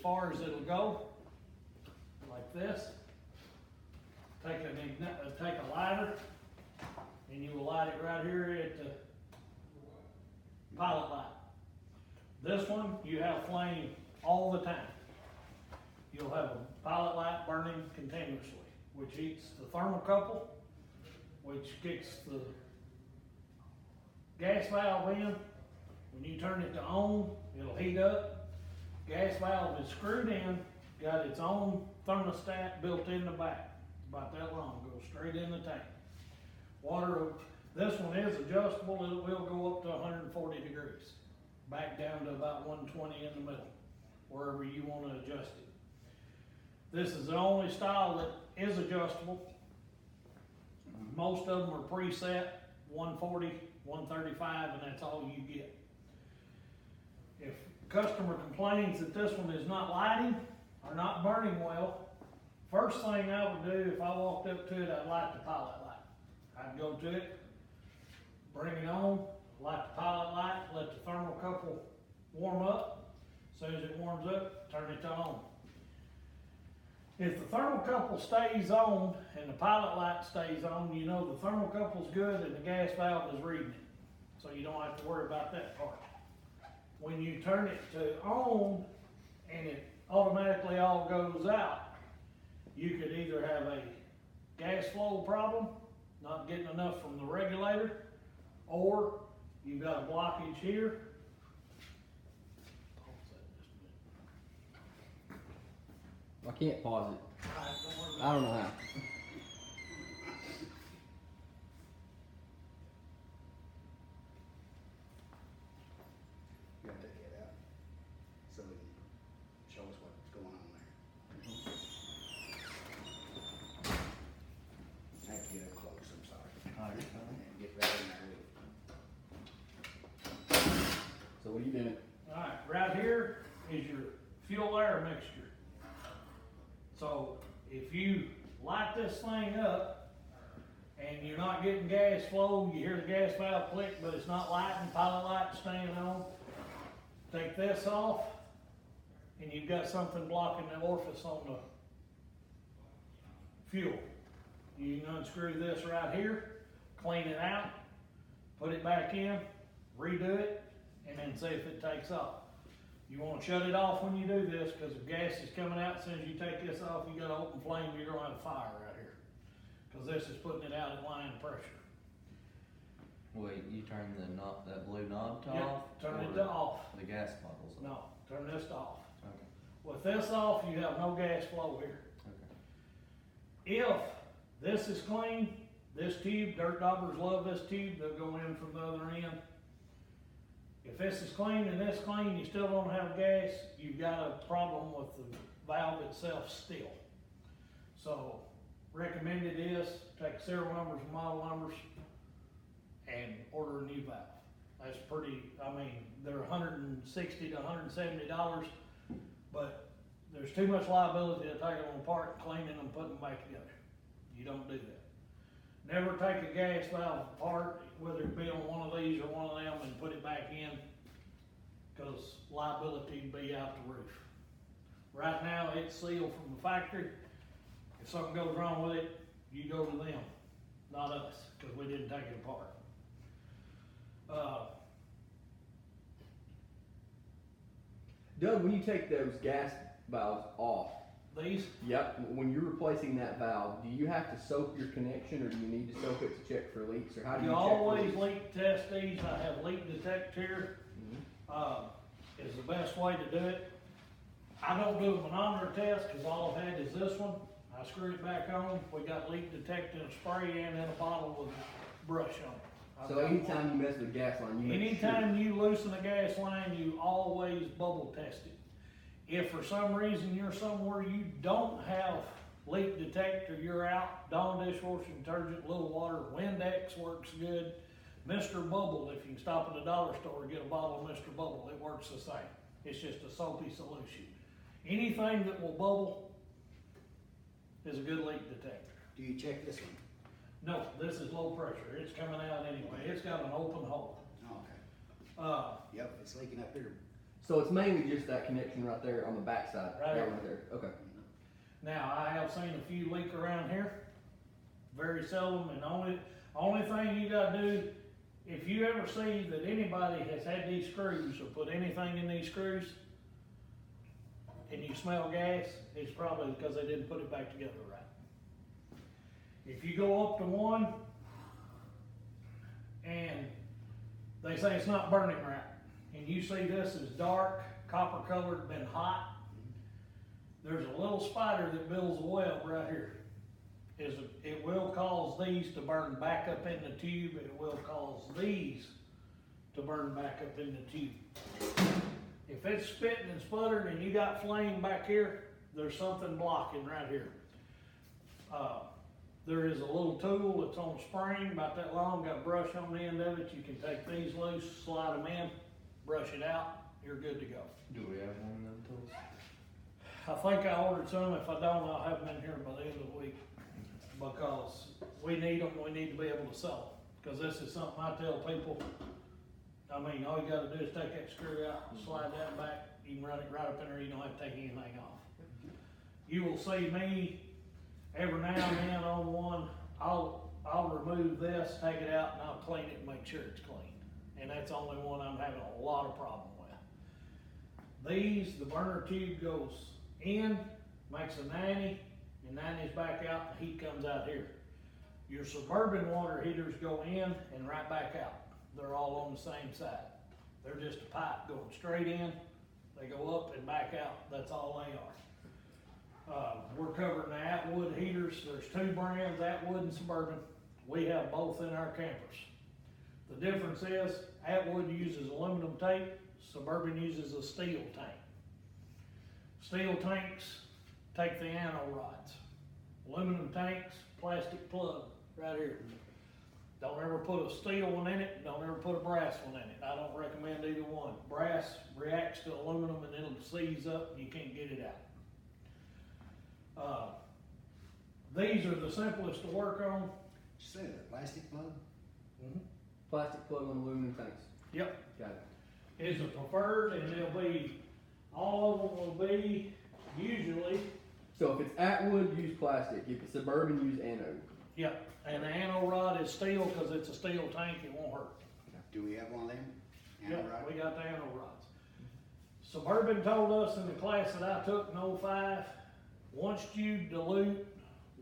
far as it'll go, like this. Take a lighter, and you will light it right here at the pilot light. This one, you have flame all the time. You'll have a pilot light burning continuously, which heats the thermocouple, which kicks the gas valve in. When you turn it to on, it'll heat up. Gas valve is screwed in, got its own thermostat built in the back, about that long, goes straight in the tank. Water, this one is adjustable, it will go up to 140 degrees, back down to about 120 in the middle, wherever you want to adjust it. This is the only style that is adjustable. Most of them are preset, 140, 135, and that's all you get. If customer complains that this one is not lighting or not burning well, first thing I would do if I walked up to it, I'd light the pilot light. I'd go to it, bring it on, light the pilot light, let the thermocouple warm up. As soon as it warms up, turn it to on. If the thermocouple stays on and the pilot light stays on, you know the thermocouple's good and the gas valve is reading it. So you don't have to worry about that part. When you turn it to on and it automatically all goes out, you could either have a gas flow problem, not getting enough from the regulator, or you've got a blockage here. I can't pause it. Alright, don't worry about I don't know how. You gotta take that out, so we can show us what's going on there. I have to get up close, I'm sorry. And get right in there with it. So what are you doing? Alright, right here is your fuel air mixture. So if you light this thing up and you're not getting gas flow, you hear the gas valve click, but it's not lighting, pilot light staying on, take this off and you've got something blocking the orifice on the fuel. You can unscrew this right here, clean it out, put it back in, redo it, and then see if it takes off. You want to shut it off when you do this, because if gas is coming out, as soon as you take this off, you got an open flame, you're gonna have a fire right here. Because this is putting it out at line pressure. Wait, you turn the knob, that blue knob to Yep, off? turn it or to off. The gas bottles off? No, turn this to off. Okay, With this off, you have no gas flow here. okay. If this is clean, this tube, dirt daubers love this tube, they'll go in from the other end. If this is clean and this clean, you still don't have gas, you've got a problem with the valve itself still. So, recommended is take serial numbers and model numbers and order a new valve. That's pretty, I mean, they're $160 to $170, but there's too much liability to taking them apart, cleaning them, putting them back together. You don't do that. Never take a gas valve apart, whether it be on one of these or one of them, and put it back in, because liability would be out the roof. Right now, it's sealed from the factory. If something goes wrong with it, you go to them, not us, because we didn't take it apart. Doug, when you take those gas valves off, These, yep, when you're replacing that valve, do you have to soak your connection or do you need to soak it to check for leaks, or how do you you check for always leaks? leak test these. I have leak detector here. Is the best way to do it. I don't do a manometer test, because all I've had is this one. I screw it back on. We got leak detector and spray and in a bottle with a brush on it. I've So got anytime one. you mess with a gas line, you make sure. Anytime you loosen a gas line, you always bubble test it. If for some reason you're somewhere you don't have leak detector, you're out, Dawn dishwasher detergent, little water, Windex works good. Mr. Bubble, if you can stop at the dollar store and get a bottle of Mr. Bubble, it works the same. It's just a soapy solution. Anything that will bubble is a good leak detector. Do you check this one? No, this is low pressure, it's coming out anyway, it's got an open hole. Oh, okay. Yep, it's leaking up here. So it's mainly just that connection right there on the backside, Right that here. right there, okay. Now, I have seen a few leak around here, very seldom, and only thing you gotta do, if you ever see that anybody has had these screws or put anything in these screws, and you smell gas, it's probably because they didn't put it back together right. If you go up to one, and they say it's not burning right, and you see this is dark, copper colored, been hot, there's a little spider that builds a web right here. It will cause these to burn back up in the tube, it will cause these to burn back up in the tube. If it's spitting and sputtering and you got flame back here, there's something blocking right here. There is a little tool that's on a spring, about that long, got a brush on the end of it, you can take these loose, slide them in, brush it out, you're good to go. Do we have one of them tools? I think I ordered some, if I don't, I'll have them in here by the end of the week, because we need them, we need to be able to sell them, cause this is something I tell people, I mean, all you gotta do is take that screw out, slide that back, you can run it right up in there, you don't have to take anything off. You will see me, every now and then on one, I'll remove this, take it out, and I'll clean it and make sure it's clean. And that's the only one I'm having a lot of problem with. These, the burner tube goes in, makes a 90, and 90's back out, the heat comes out here. Your Suburban water heaters go in and right back out. They're all on the same side. They're just a pipe going straight in, they go up and back out, that's all they are. We're covering the Atwood heaters, there's two brands, Atwood and Suburban. We have both in our campers. The difference is, Atwood uses aluminum tape, Suburban uses a steel tank. Steel tanks take the anno rods. Aluminum tanks, plastic plug, right here. Don't ever put a steel one in it, don't ever put a brass one in it. I don't recommend either one. Brass reacts to aluminum and it'll seize up and you can't get it out. These are the simplest to work on. Did you say the plastic plug? Plastic plug on aluminum tanks, Yep, got it. is a preferred, and it'll be, all of them will be usually, So if it's Atwood, use plastic, if it's Suburban, use anode. yep, and the anno rod is steel, cause it's a steel tank, it won't hurt. Do we have one of them? Yep, Anno rod? we got the anno rods. Suburban told us in the class that I took in 05, once you dilute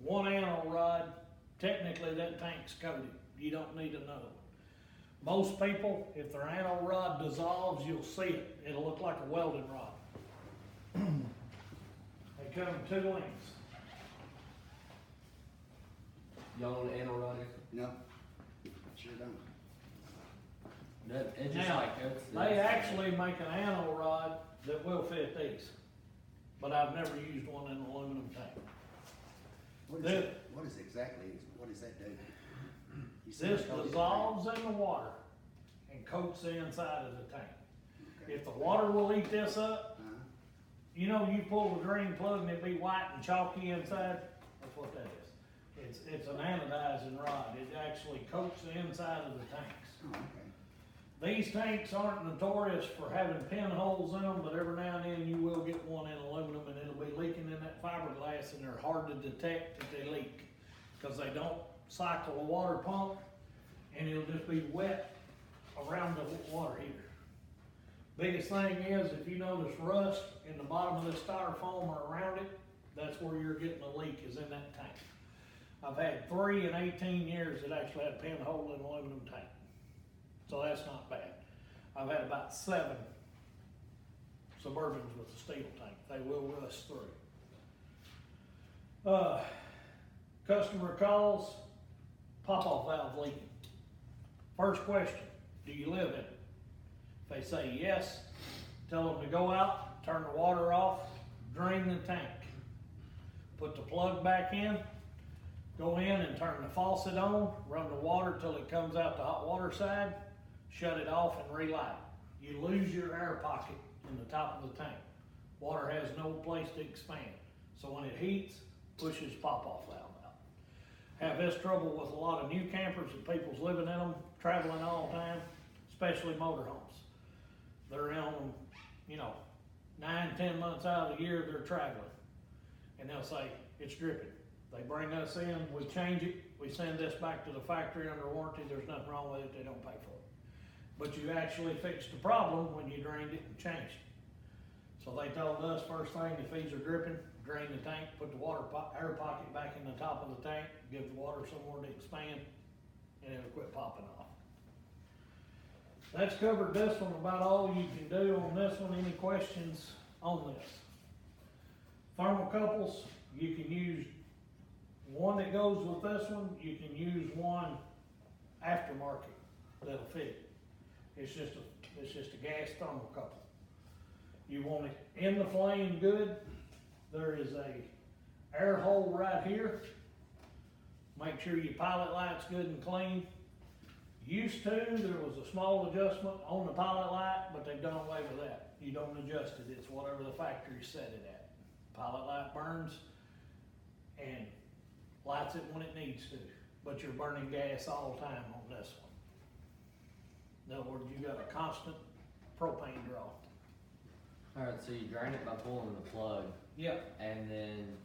one anno rod, technically that tank's coated. You don't need another one. Most people, if their anno rod dissolves, you'll see it. It'll look like a welding rod. They come in two lengths. Y'all know what an anode rod is? No, sure don't. It just Now, like coats the- They actually make an anno rod that will fit these, but I've never used one in an aluminum tank. What is This- it, what is exactly, what does that do? You said This it coated dissolves in the water and coats the inside of the tank. Okay. If the water will eat this up, Uh-huh. you know, you pull the drain plug and it be white and chalky inside, that's what that is. It's an anodizing rod, it actually coats the inside of the tanks. Oh, okay. These tanks aren't notorious for having pinholes in them, but every now and then you will get one in aluminum and it'll be leaking in that fiberglass and they're hard to detect that they leak. Cause they don't cycle a water pump and it'll just be wet around the water heater. Biggest thing is, if you notice rust in the bottom of the styrofoam or around it, that's where you're getting a leak, is in that tank. I've had 3 in 18 years that actually had a pinhole in an aluminum tank. So that's not bad. I've had about 7 Suburbans with a steel tank. They will rust through. Customer calls, pop-off valve leaking. First question, do you live in it? If they say yes, tell them to go out, turn the water off, drain the tank. Put the plug back in, go in and turn the faucet on, run the water till it comes out the hot water side, shut it off and relight it. You lose your air pocket in the top of the tank. Water has no place to expand. So when it heats, pushes pop-off valve out. Have this trouble with a lot of new campers and people's living in them, traveling all the time, especially motorhomes. They're in them 9, 10 months out of the year, they're traveling. And they'll say, it's dripping. They bring us in, we change it, we send this back to the factory under warranty, there's nothing wrong with it, they don't pay for it. But you actually fixed the problem when you drained it and changed it. So they told us first thing, if these are dripping, drain the tank, put the air pocket back in the top of the tank, give the water somewhere to expand, and it'll quit popping off. That's covered this one, about all you can do on this one. Any questions on this? Thermocouples, you can use one that goes with this one, you can use one aftermarket that'll fit. It's just a gas thermocouple. You want it in the flame good, there is a air hole right here. Make sure your pilot light's good and clean. Used to, there was a small adjustment on the pilot light, but they've done away with that. You don't adjust it, it's whatever the factory set it at. Pilot light burns and lights it when it needs to, but you're burning gas all the time on this one. In other words, you got a constant propane draw. Alright, so you drain it by pulling the plug Yep. and then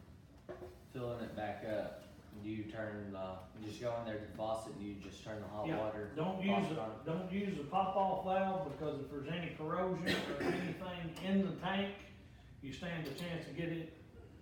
filling it back up. Do you turn you just go in there to the faucet and you just turn the hot Yeah. water? Don't use faucet on? don't use a pop-off valve, because if there's any corrosion or anything in the tank, you stand a chance of getting it,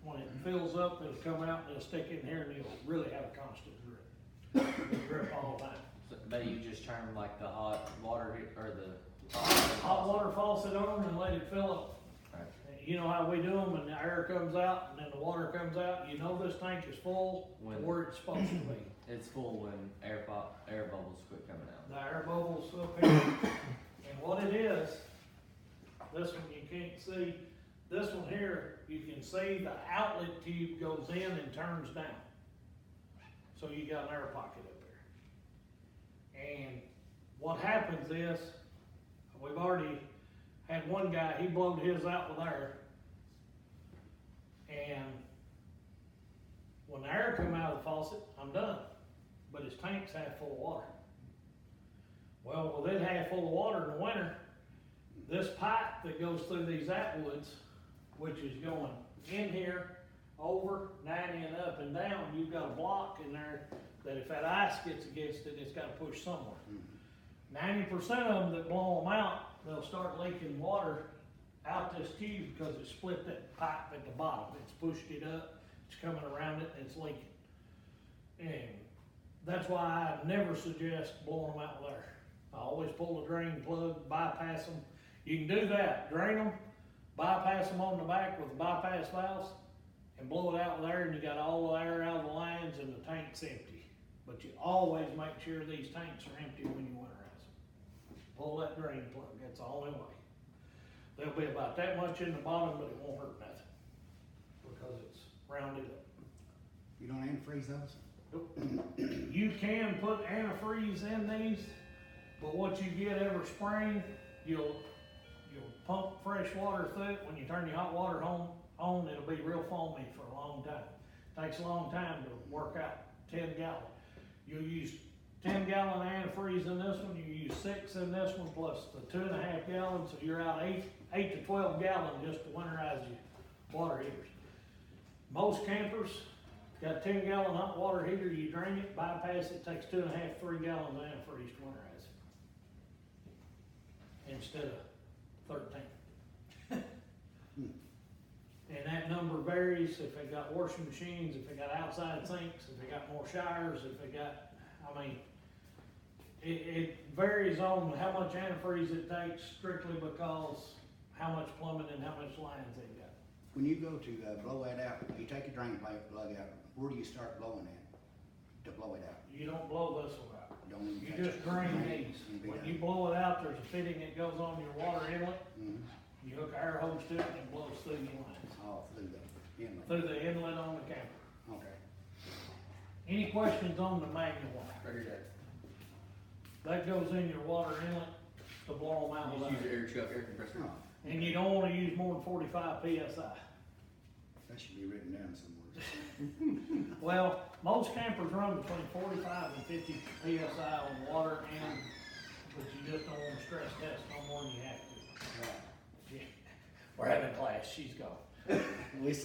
when it fills up, it'll come out and it'll stick in here and you'll really have a constant drip. It'll drip all the time. So, but you just turn like the hot water or the Hot water faucet on and let it fill up. Right. You know how we do them, and the air comes out and then the water comes out, you know this tank is full When- where it's supposed to be. It's full when air bubbles quit coming out. The air bubbles up here, and what it is, this one you can't see, this one here, you can see the outlet tube goes in and turns down. So you got an air pocket up there. And what happens is, we've already had one guy, he blowed his out with air. And when the air come out of the faucet, I'm done. But his tank's half full of water. Well, with it half full of water in the winter, this pipe that goes through these Atwoods, which is going in here, over, 90 and up and down, you've got a block in there that if that ice gets against it, it's gotta push somewhere. 90% of them that blow them out, they'll start leaking water out this tube because it split that pipe at the bottom. It's pushed it up, it's coming around it, and it's leaking. And that's why I never suggest blowing them out with air. I always pull the drain plug, bypass them. You can do that, drain them, bypass them on the back with the bypass valves, and blow it out with air, and you got all the air out of the lines and the tank's empty. But you always make sure these tanks are empty when you winterize them. Pull that drain plug, that's the only way. There'll be about that much in the bottom, but it won't hurt nothing, because it's rounded up. You don't antifreeze those? You can put antifreeze in these, but what you get every spring, you'll pump fresh water through it. When you turn your hot water on, it'll be real foamy for a long time. Takes a long time to work out 10 gallon. You'll use 10 gallon antifreeze in this one, you use 6 in this one, plus the 2.5 gallons, so you're out 8 to 12 gallons just to winterize your water heaters. Most campers got a 10 gallon hot water heater, you drain it, bypass it, takes 2.5, 3 gallons of antifreeze to winterize it. Instead of 13. And that number varies if they got washing machines, if they got outside sinks, if they got more showers, if they got, it varies on how much antifreeze it takes, strictly because how much plumbing and how much lines they got. When you go to blow that out, you take your drain plug out, where do you start blowing at to blow it out? You don't blow this one out. Don't even You touch just it. drain these. And be When done. you blow it out, there's a fitting that goes on your water inlet. Mhm. You hook an air hose to it and it blows through your lines, Oh, through the inlet. through the inlet on the camper. Okay. Any questions on the manual? Ready to That goes in your water inlet to blow them out just with use air. your air chuck, air compressor. Oh, And you don't wanna use more than 45 PSI. that should be written down somewhere. Well, most campers run between 45 and 50 PSI on water but you just don't wanna stress test no more than you have to. Right. Yeah. We're having class, she's gone. We see